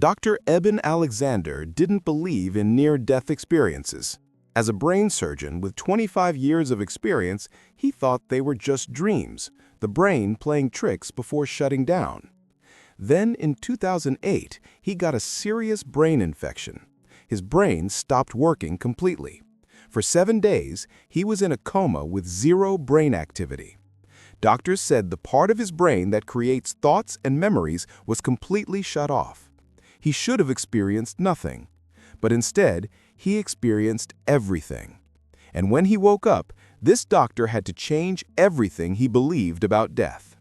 Dr. Eben Alexander didn't believe in near-death experiences. As a brain surgeon with 25 years of experience, he thought they were just dreams, the brain playing tricks before shutting down. Then, in 2008, he got a serious brain infection. His brain stopped working completely. For 7 days, he was in a coma with zero brain activity. Doctors said the part of his brain that creates thoughts and memories was completely shut off. He should have experienced nothing, but instead, he experienced everything. And when he woke up, this doctor had to change everything he believed about death.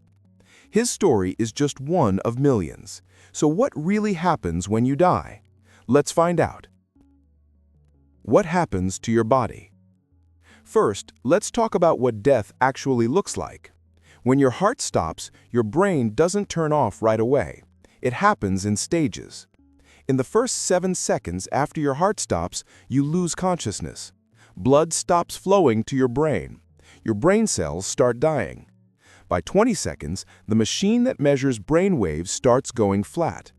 His story is just one of millions. So what really happens when you die? Let's find out. What happens to your body? First, let's talk about what death actually looks like. When your heart stops, your brain doesn't turn off right away. It happens in stages. In the first 7 seconds after your heart stops, you lose consciousness. Blood stops flowing to your brain. Your brain cells start dying. By 20 seconds, the machine that measures brain waves starts going flat.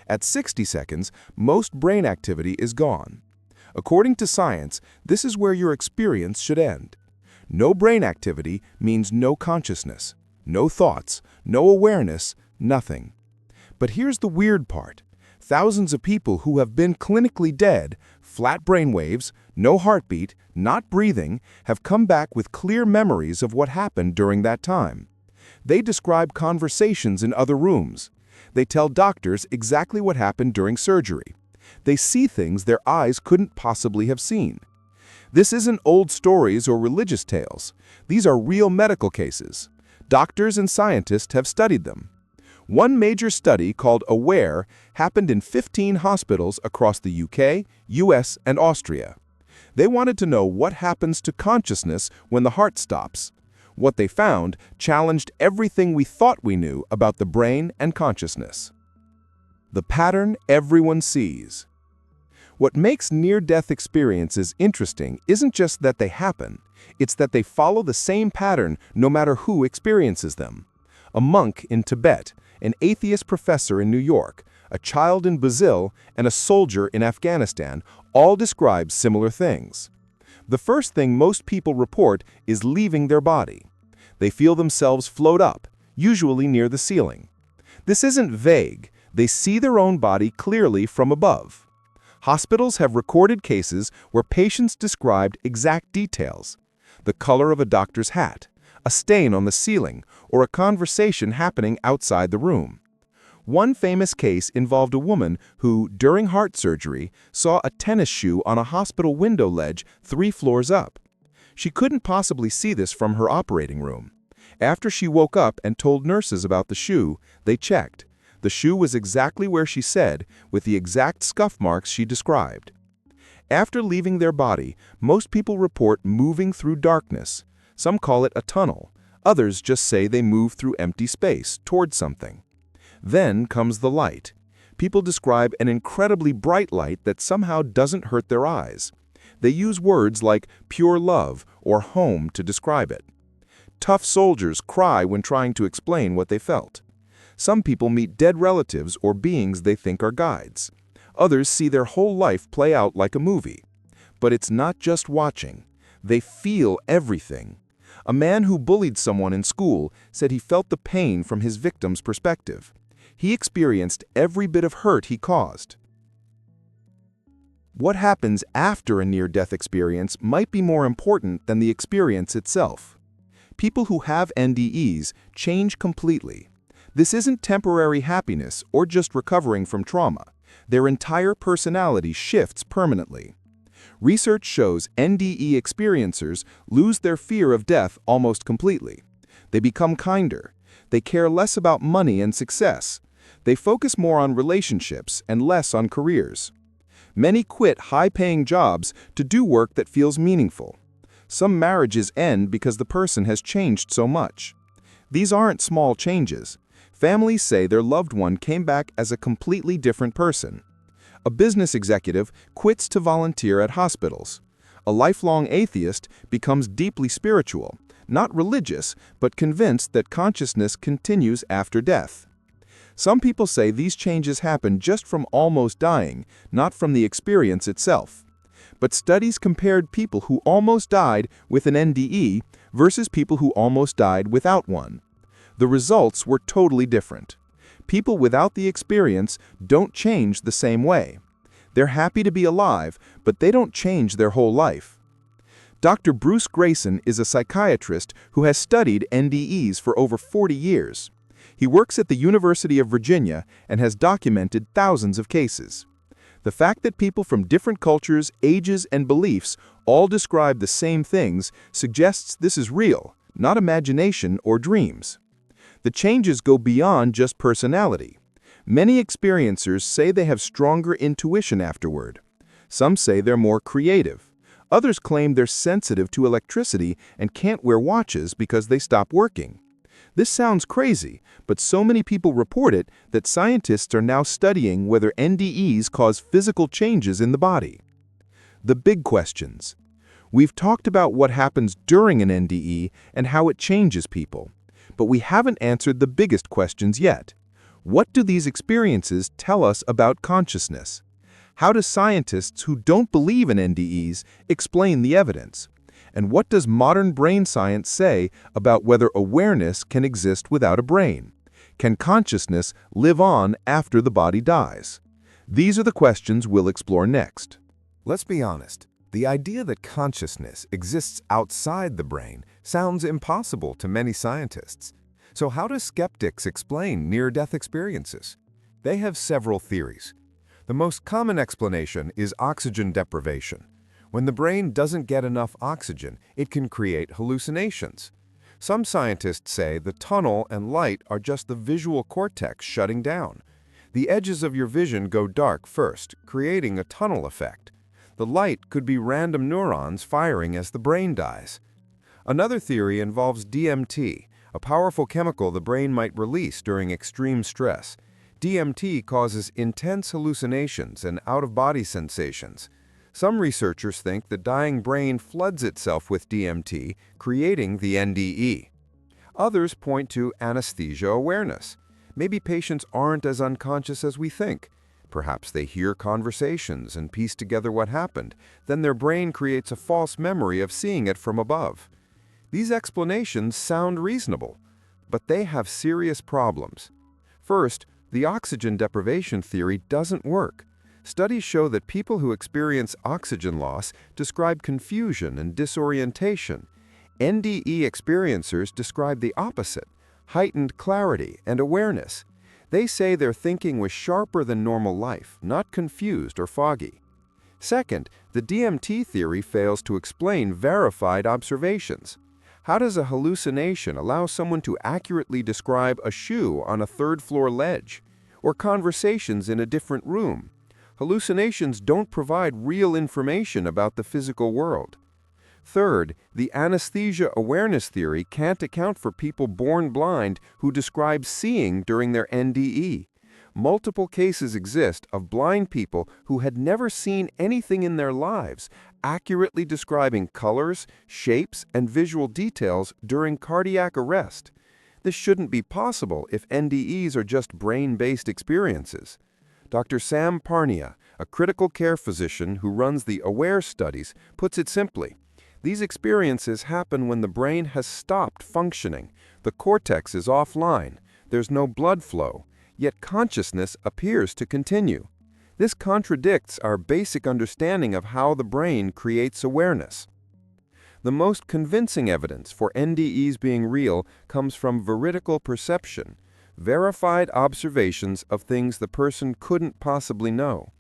At 60 seconds, most brain activity is gone. According to science, this is where your experience should end. No brain activity means no consciousness, no thoughts, no awareness, nothing. But here's the weird part. Thousands of people who have been clinically dead, flat brain waves, no heartbeat, not breathing, have come back with clear memories of what happened during that time. They describe conversations in other rooms. They tell doctors exactly what happened during surgery. They see things their eyes couldn't possibly have seen. This isn't old stories or religious tales. These are real medical cases. Doctors and scientists have studied them. One major study called AWARE happened in 15 hospitals across the UK, US, and Austria. They wanted to know what happens to consciousness when the heart stops. What they found challenged everything we thought we knew about the brain and consciousness. The pattern everyone sees. What makes near-death experiences interesting isn't just that they happen, it's that they follow the same pattern no matter who experiences them. A monk in Tibet, an atheist professor in New York, a child in Brazil, and a soldier in Afghanistan all describe similar things. The first thing most people report is leaving their body. They feel themselves float up, usually near the ceiling. This isn't vague. They see their own body clearly from above. Hospitals have recorded cases where patients described exact details: the color of a doctor's hat, a stain on the ceiling, or a conversation happening outside the room. One famous case involved a woman who, during heart surgery, saw a tennis shoe on a hospital window ledge 3 floors up. She couldn't possibly see this from her operating room. After she woke up and told nurses about the shoe, they checked. The shoe was exactly where she said, with the exact scuff marks she described. After leaving their body, most people report moving through darkness. Some call it a tunnel. Others just say they move through empty space, towards something. Then comes the light. People describe an incredibly bright light that somehow doesn't hurt their eyes. They use words like pure love or home to describe it. Tough soldiers cry when trying to explain what they felt. Some people meet dead relatives or beings they think are guides. Others see their whole life play out like a movie. But it's not just watching. They feel everything. A man who bullied someone in school said he felt the pain from his victim's perspective. He experienced every bit of hurt he caused. What happens after a near-death experience might be more important than the experience itself. People who have NDEs change completely. This isn't temporary happiness or just recovering from trauma. Their entire personality shifts permanently. Research shows NDE experiencers lose their fear of death almost completely. They become kinder. They care less about money and success. They focus more on relationships and less on careers. Many quit high-paying jobs to do work that feels meaningful. Some marriages end because the person has changed so much. These aren't small changes. Families say their loved one came back as a completely different person. A business executive quits to volunteer at hospitals. A lifelong atheist becomes deeply spiritual, not religious, but convinced that consciousness continues after death. Some people say these changes happen just from almost dying, not from the experience itself. But studies compared people who almost died with an NDE versus people who almost died without one. The results were totally different. People without the experience don't change the same way. They're happy to be alive, but they don't change their whole life. Dr. Bruce Grayson is a psychiatrist who has studied NDEs for over 40 years. He works at the University of Virginia and has documented thousands of cases. The fact that people from different cultures, ages, and beliefs all describe the same things suggests this is real, not imagination or dreams. The changes go beyond just personality. Many experiencers say they have stronger intuition afterward. Some say they're more creative. Others claim they're sensitive to electricity and can't wear watches because they stop working. This sounds crazy, but so many people report it that scientists are now studying whether NDEs cause physical changes in the body. The big questions. We've talked about what happens during an NDE and how it changes people, but we haven't answered the biggest questions yet. What do these experiences tell us about consciousness? How do scientists who don't believe in NDEs explain the evidence? And what does modern brain science say about whether awareness can exist without a brain? Can consciousness live on after the body dies? These are the questions we'll explore next. Let's be honest. The idea that consciousness exists outside the brain sounds impossible to many scientists. So how do skeptics explain near-death experiences? They have several theories. The most common explanation is oxygen deprivation. When the brain doesn't get enough oxygen, it can create hallucinations. Some scientists say the tunnel and light are just the visual cortex shutting down. The edges of your vision go dark first, creating a tunnel effect. The light could be random neurons firing as the brain dies. Another theory involves DMT, a powerful chemical the brain might release during extreme stress. DMT causes intense hallucinations and out-of-body sensations. Some researchers think the dying brain floods itself with DMT, creating the NDE. Others point to anesthesia awareness. Maybe patients aren't as unconscious as we think. Perhaps they hear conversations and piece together what happened. Then their brain creates a false memory of seeing it from above. These explanations sound reasonable, but they have serious problems. First, the oxygen deprivation theory doesn't work. Studies show that people who experience oxygen loss describe confusion and disorientation. NDE experiencers describe the opposite, heightened clarity and awareness. They say their thinking was sharper than normal life, not confused or foggy. Second, the DMT theory fails to explain verified observations. How does a hallucination allow someone to accurately describe a shoe on a third-floor ledge, or conversations in a different room? Hallucinations don't provide real information about the physical world. Third, the anesthesia awareness theory can't account for people born blind who describe seeing during their NDE. Multiple cases exist of blind people who had never seen anything in their lives, accurately describing colors, shapes, and visual details during cardiac arrest. This shouldn't be possible if NDEs are just brain-based experiences. Dr. Sam Parnia, a critical care physician who runs the AWARE studies, puts it simply. These experiences happen when the brain has stopped functioning. The cortex is offline. There's no blood flow. Yet consciousness appears to continue. This contradicts our basic understanding of how the brain creates awareness. The most convincing evidence for NDEs being real comes from veridical perception, verified observations of things the person couldn't possibly know.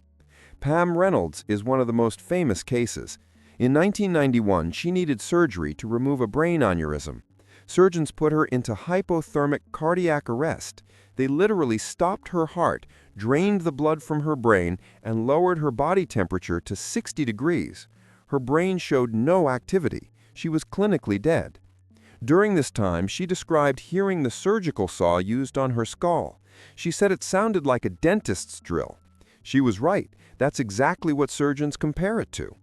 Pam Reynolds is one of the most famous cases. In 1991, she needed surgery to remove a brain aneurysm. Surgeons put her into hypothermic cardiac arrest. They literally stopped her heart, drained the blood from her brain, and lowered her body temperature to 60 degrees. Her brain showed no activity. She was clinically dead. During this time, she described hearing the surgical saw used on her skull. She said it sounded like a dentist's drill. She was right. That's exactly what surgeons compare it to.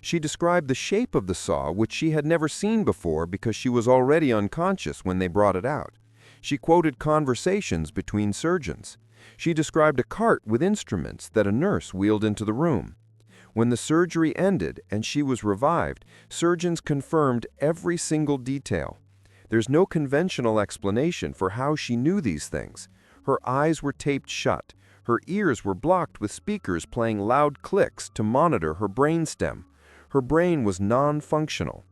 She described the shape of the saw, which she had never seen before because she was already unconscious when they brought it out. She quoted conversations between surgeons. She described a cart with instruments that a nurse wheeled into the room. When the surgery ended and she was revived, surgeons confirmed every single detail. There's no conventional explanation for how she knew these things. Her eyes were taped shut. Her ears were blocked with speakers playing loud clicks to monitor her brainstem. Her brain was non-functional.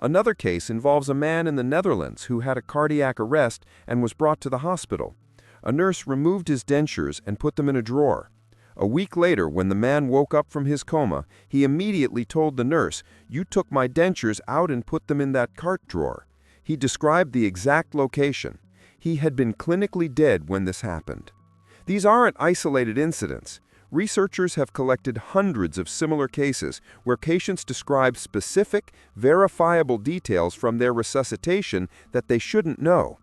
Another case involves a man in the Netherlands who had a cardiac arrest and was brought to the hospital. A nurse removed his dentures and put them in a drawer. A week later, when the man woke up from his coma, he immediately told the nurse, "You took my dentures out and put them in that cart drawer." He described the exact location. He had been clinically dead when this happened. These aren't isolated incidents. Researchers have collected hundreds of similar cases where patients describe specific, verifiable details from their resuscitation that they shouldn't know.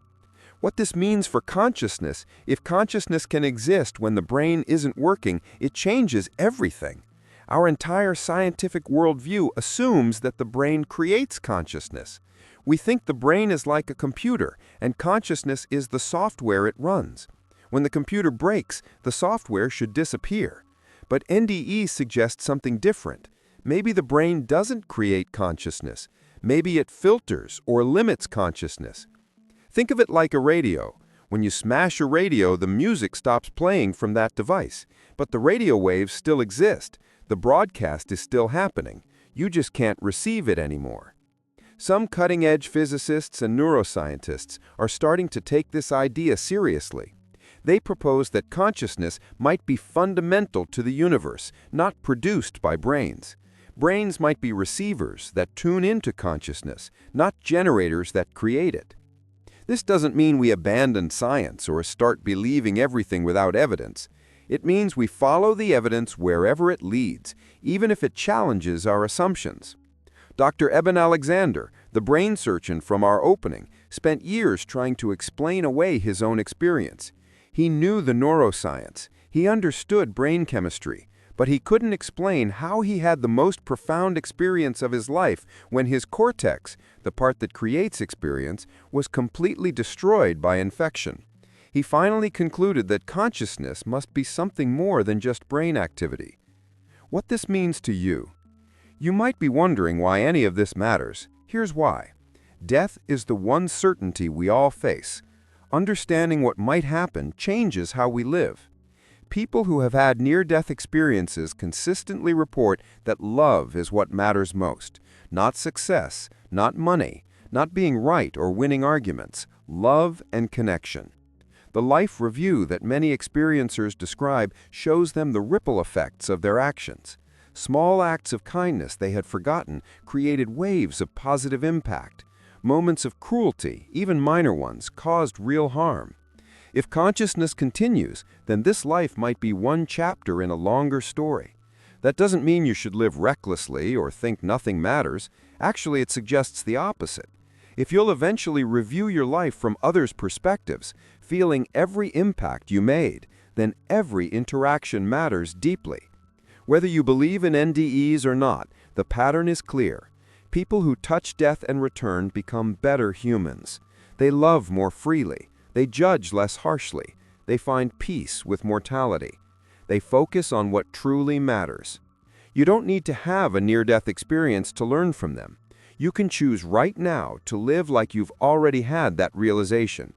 What this means for consciousness: if consciousness can exist when the brain isn't working, it changes everything. Our entire scientific worldview assumes that the brain creates consciousness. We think the brain is like a computer, and consciousness is the software it runs. When the computer breaks, the software should disappear. But NDEs suggest something different. Maybe the brain doesn't create consciousness. Maybe it filters or limits consciousness. Think of it like a radio. When you smash a radio, the music stops playing from that device. But the radio waves still exist. The broadcast is still happening. You just can't receive it anymore. Some cutting-edge physicists and neuroscientists are starting to take this idea seriously. They propose that consciousness might be fundamental to the universe, not produced by brains. Brains might be receivers that tune into consciousness, not generators that create it. This doesn't mean we abandon science or start believing everything without evidence. It means we follow the evidence wherever it leads, even if it challenges our assumptions. Dr. Eben Alexander, the brain surgeon from our opening, spent years trying to explain away his own experience. He knew the neuroscience, he understood brain chemistry, but he couldn't explain how he had the most profound experience of his life when his cortex, the part that creates experience, was completely destroyed by infection. He finally concluded that consciousness must be something more than just brain activity. What this means to you? You might be wondering why any of this matters. Here's why. Death is the one certainty we all face. Understanding what might happen changes how we live. People who have had near-death experiences consistently report that love is what matters most. Not success, not money, not being right or winning arguments. Love and connection. The life review that many experiencers describe shows them the ripple effects of their actions. Small acts of kindness they had forgotten created waves of positive impact. Moments of cruelty, even minor ones, caused real harm. If consciousness continues, then this life might be one chapter in a longer story. That doesn't mean you should live recklessly or think nothing matters. Actually, it suggests the opposite. If you'll eventually review your life from others' perspectives, feeling every impact you made, then every interaction matters deeply. Whether you believe in NDEs or not, the pattern is clear. People who touch death and return become better humans. They love more freely. They judge less harshly. They find peace with mortality. They focus on what truly matters. You don't need to have a near-death experience to learn from them. You can choose right now to live like you've already had that realization.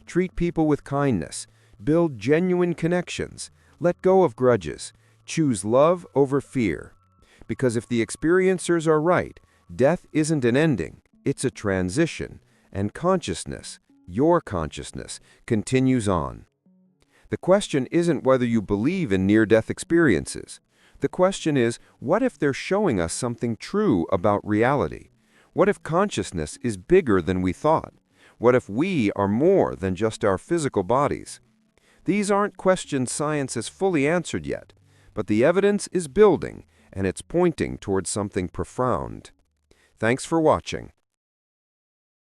Treat people with kindness. Build genuine connections. Let go of grudges. Choose love over fear. Because if the experiencers are right, death isn't an ending, it's a transition, and consciousness, your consciousness, continues on. The question isn't whether you believe in near-death experiences. The question is, what if they're showing us something true about reality? What if consciousness is bigger than we thought? What if we are more than just our physical bodies? These aren't questions science has fully answered yet, but the evidence is building, and it's pointing towards something profound. Thanks for watching.